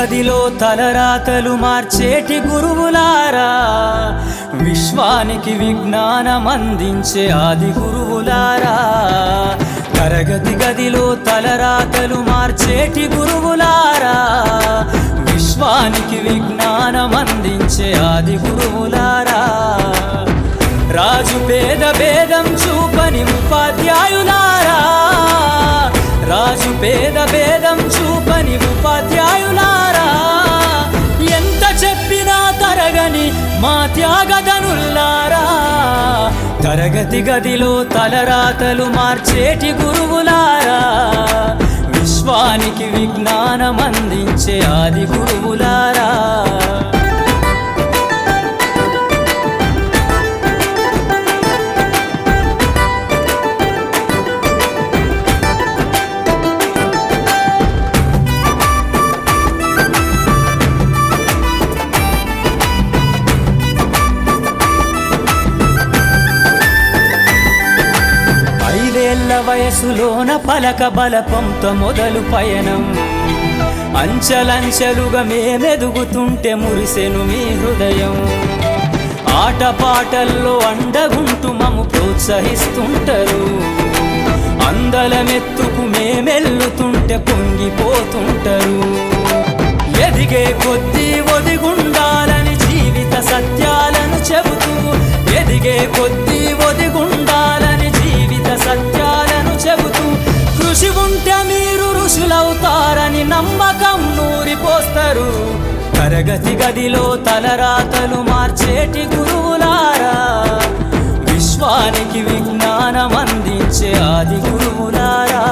గదిలో తలరాతలు మార్చేటి గురువులారా, విశ్వానికి విజ్ఞానం అందించే ఆది గురువులారా. తరగతి గదిలో తలరాతలు మార్చేటి గురువులారా, విశ్వానికి విజ్ఞానం అందించే ఆది గురువులారా. రాజు పేద భేదం చూపని ఉపాధ్యాయులారా, రాజు పేద భేదం చూపని ఉపాధ్యాయులారా. ఎంత చెప్పినా తరగని మా త్యాగధనుల్లారా, తరగతి గదిలో తలరాతలు మార్చేటి గురువులారా, విశ్వానికి విజ్ఞానం అందించే ఆది గురువులారా. వయసులోన పలక బలపంతో మొదలు పయనం, అంచలంచెలుగా మేమెదుగుతుంటే మురిసెను మీ హృదయం. ఆటపాటల్లో అండగుంటూ మము ప్రోత్సహిస్తుంటారు, అందలమెత్తుకు మేమెల్లుతుంటే పొంగిపోతుంటారు. ఎదిగే కొద్దీ ఒదిగుండాలని జీవిత సత్యాలను చెబుతూ, ఎదిగే కొద్దీ ఒదిగుండాలని జీవిత సత్యాలను చెబుతూ, కృషి ఉంటే మీరు ఋషులవుతారని నమ్మకం నూరిపోస్తారు. తరగతి గదిలో తలరాతలు మార్చేటి గురువులారా, విశ్వానికి విజ్ఞానం అందించే ఆది గురువులారా.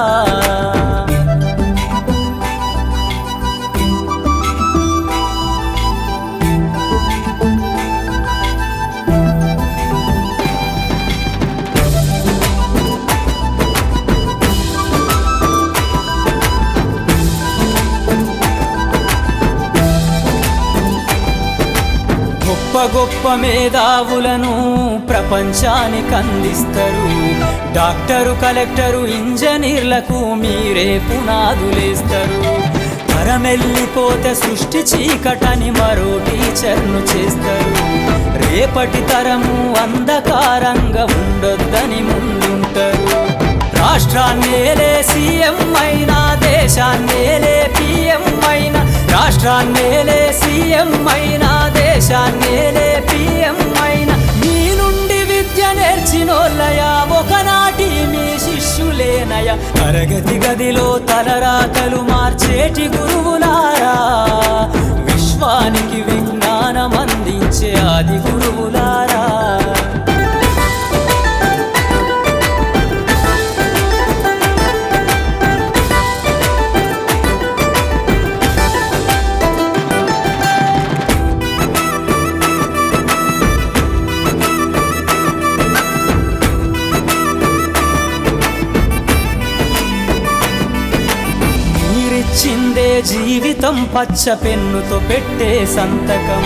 గొప్ప గొప్ప మేధావులను ప్రపంచానికి అందిస్తారు. డాక్టరు, కలెక్టరు, ఇంజనీర్లకు మీరే పునాదులేస్తారు. తరమెల్లిపోతే సృష్టి చీకటని మరో టీచర్ను చేస్తారు. రేపటి తరము అంధకారంగా ఉండొద్దని ముందుంటారు. రాష్ట్రాన్నేలే సీఎం అయినా, దేశాన్నేలే పిఎం అయినా, రాష్ట్రాన్నేలే సీఎం అయినా, దేశాన్నేలే పిఎం అయినా, మీ నుండి విద్య నేర్చినోళ్ళయా, ఒకనాటి మీ శిష్యులేనయా. తరగతి గదిలో తలరాతలు మార్చేటి గురువులారా, విశ్వానికి విజ్ఞానం అందించే ఆది గురువులారా. చిందే జీవితం పచ్చ పెన్నుతో పెట్టే సంతకం.